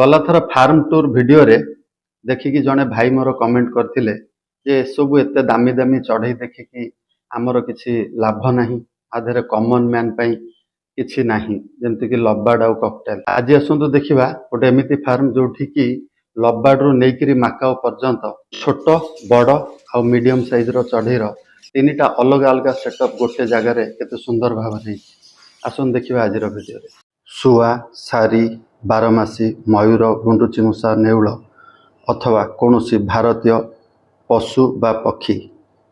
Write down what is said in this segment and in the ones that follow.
गला थर farm tour video रे देखिकी जड़े भाई मोर कमेंट करते जे सब एत दामी दामी चढ़ई देखिकी आमर किसी लाभ नहीं आधे कॉमन मैन पाई किसी नहीं जमती लवबार्ड आउ ककटेल। आज आसतु देखा गोटे एमती फार्म जो लवबार्ड रु नहीं माकाओ पर्यंत छोट बड़ आ मीडियम साइज चढ़ईर तीन टा अलग अलग सेटअप गोटे जगार केते सुंदर भाव आसन देखा आज वीडियो। शुआ सारी बारमासी मयूर गुंडुचिमूषा नेउल अथवा कौन भारतीय पशु बा पक्षी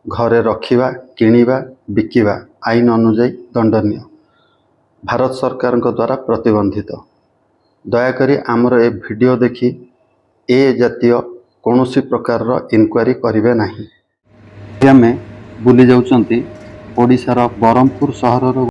घरे रखिबा किनिबा बिकिबा आईन अनुजाई दंडनीय, भारत सरकार द्वारा प्रतिबंधित। दयाकोरी आमर ए वीडियो देखि ए जातीय कौन प्रकार इनक्वारी करेंगे नहीं। आम बुली जाउछंती ओडिशार ब्रह्मपुर सहर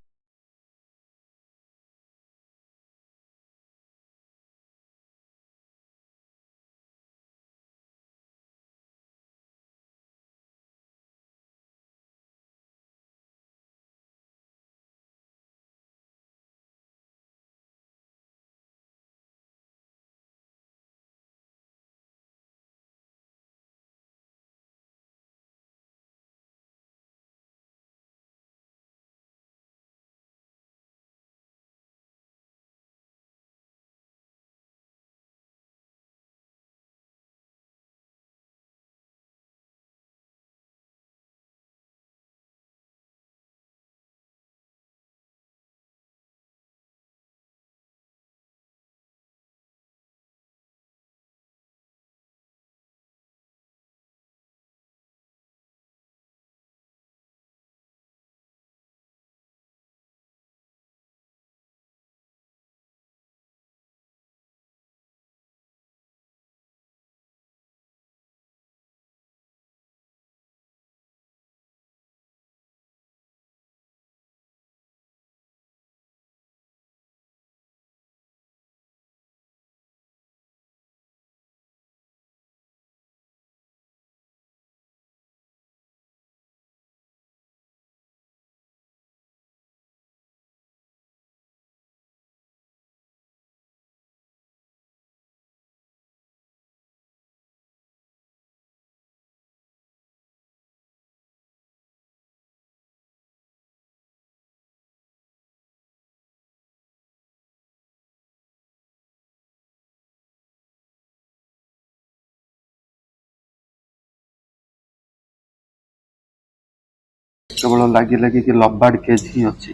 केवल लगी लगी कि लवबार्ड केज ही अच्छी।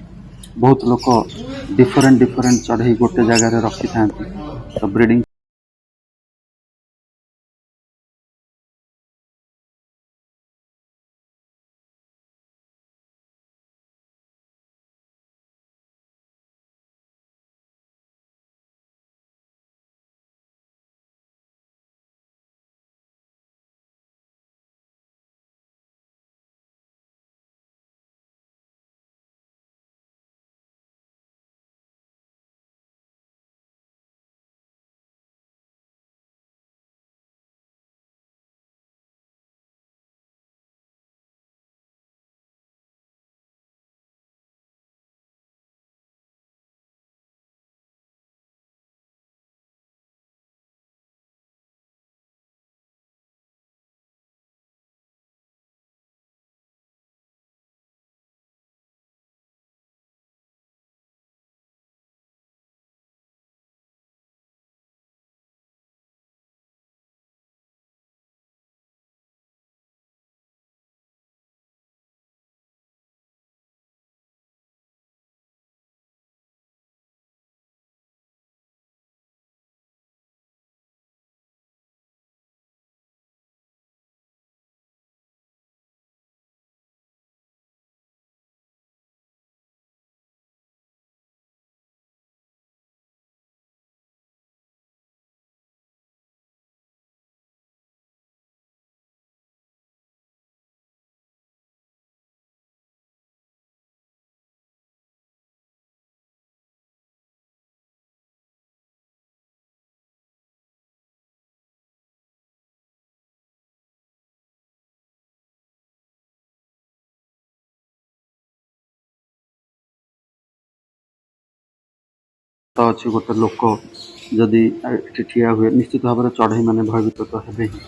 बहुत लोग डिफरेंट डिफरेंट चढ़ई गोटे जगार रखी था तो ब्रीडिंग अच्छी गोटे लोक ଯଦି ଏଠି ଠିଆ ହୁଏ ନିଶ୍ଚିତ ଭାବରେ ଚଢ଼େଇମାନେ ଭୟଭୀତ ତ ହେବେ ହିଁ।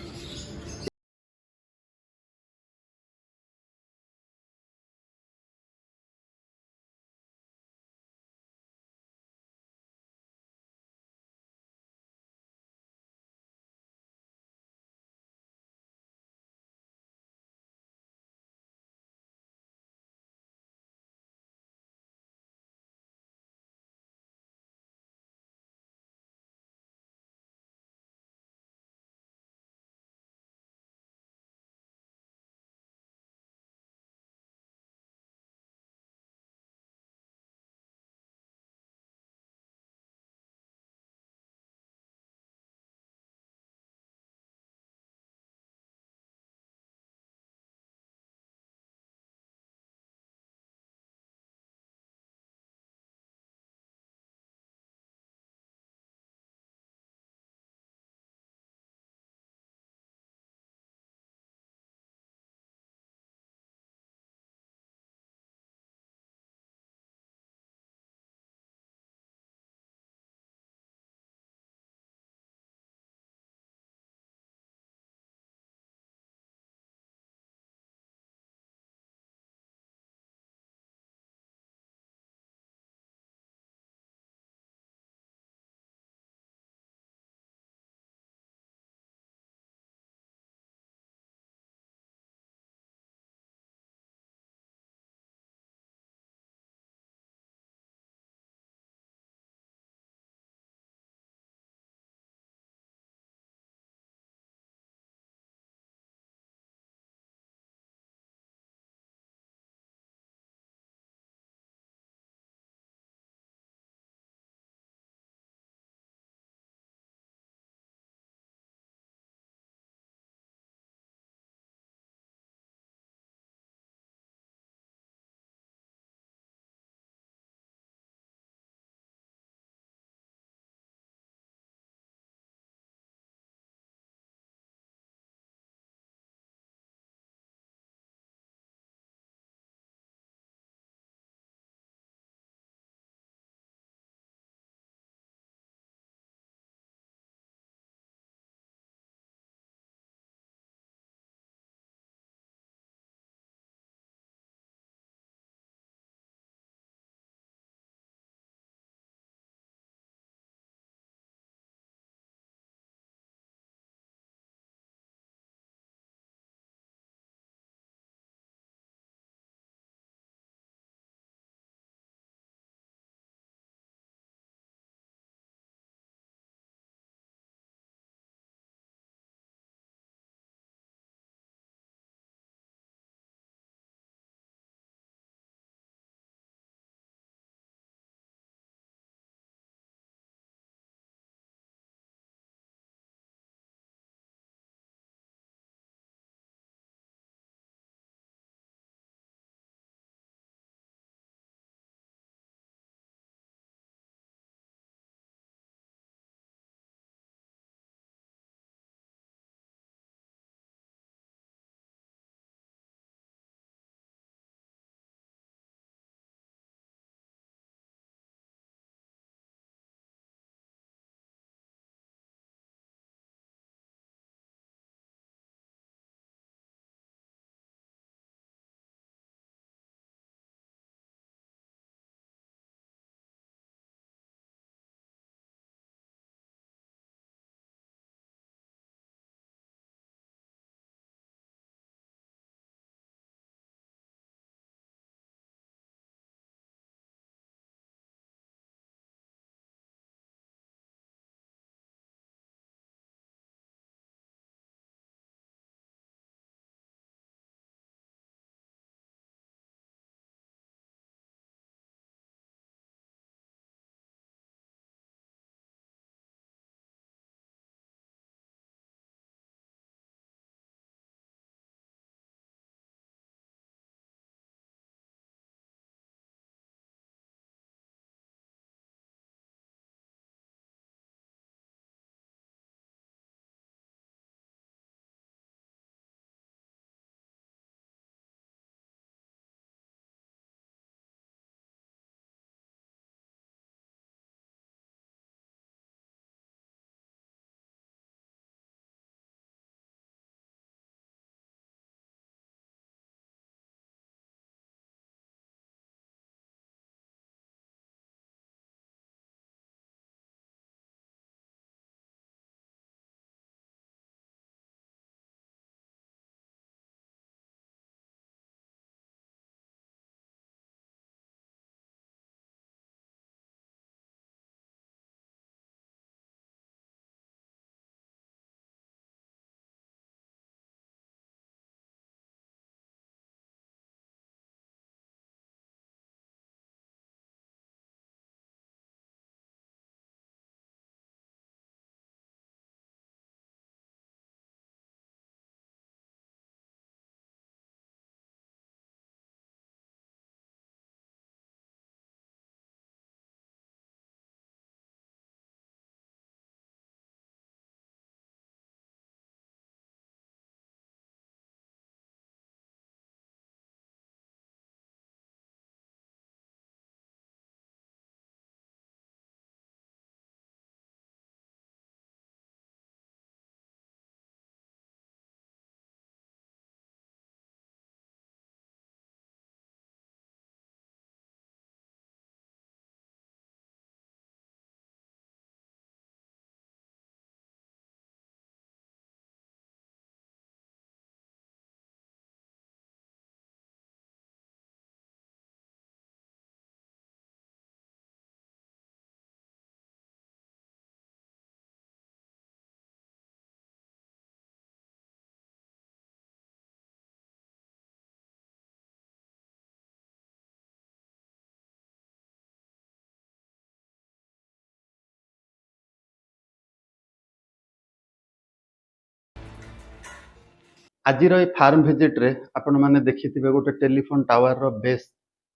ଆଜିର ଏଇ ଫାର୍ମ ଭିଜିଟ୍ରେ ଆପଣମାନେ ଦେଖିଥିବେ ଗୋଟେ ଟେଲିଫୋନ୍ ଟାୱାରର ବେସ୍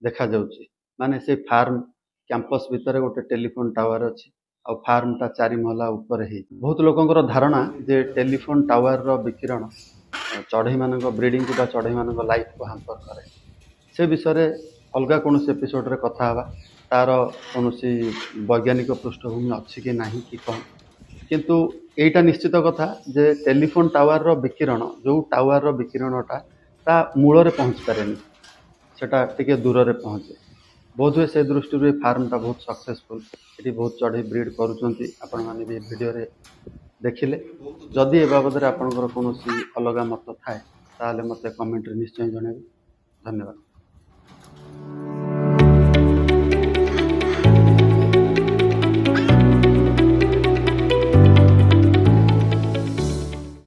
ଦେଖାଯାଉଛି। ମାନେ ସେ ଫାର୍ମ କ୍ୟାମ୍ପସ୍ ଭିତରେ ଗୋଟେ ଟେଲିଫୋନ୍ ଟାୱାର ଅଛି ଆଉ ଫାର୍ମଟା 4 ମହଲା ଉପରେ ହେଇଛି। ବହୁତ ଲୋକଙ୍କର ଧାରଣା ଯେ ଟେଲିଫୋନ୍ ଟାୱାରର ବିକିରଣ ଚଢ଼େଇମାନଙ୍କ ବ୍ରିଡ଼ିଂକୁ ବା ଚଢ଼େଇମାନଙ୍କ ଲାଇଫ୍କୁ ହାମ୍ପର କରେ। ସେ ବିଷୟରେ ଅଲଗା କୌଣସି ଏପିସୋଡ଼ରେ କଥା ହେବା। ତାର କୌଣସି ବୈଜ୍ଞାନିକ ପୃଷ୍ଠଭୂମି ଅଛି କି ନାହିଁ କି କ'ଣ, କିନ୍ତୁ ଏଇଟା ନିଶ୍ଚିତ କଥା ଯେ ଟେଲିଫୋନ୍ ଟାୱାରର ବିକିରଣ, ଯେଉଁ ଟାୱାରର ବିକିରଣଟା ତା ମୂଳରେ ପହଞ୍ଚି ପାରେନି, ସେଟା ଟିକେ ଦୂରରେ ପହଞ୍ଚେ। ବୋଧହୁଏ ସେ ଦୃଷ୍ଟିରୁ ଏ ଫାର୍ମଟା ବହୁତ ସକ୍ସେସଫୁଲ୍। ଏଠି ବହୁତ ଚଢ଼େଇ ବ୍ରିଡ୍ କରୁଛନ୍ତି, ଆପଣମାନେ ବି ଏ ଭିଡ଼ିଓରେ ଦେଖିଲେ। ଯଦି ଏ ବାବଦରେ ଆପଣଙ୍କର କୌଣସି ଅଲଗା ମତ ଥାଏ ତାହେଲେ ମୋତେ କମେଣ୍ଟରେ ନିଶ୍ଚୟ ଜଣାଇବେ। ଧନ୍ୟବାଦ।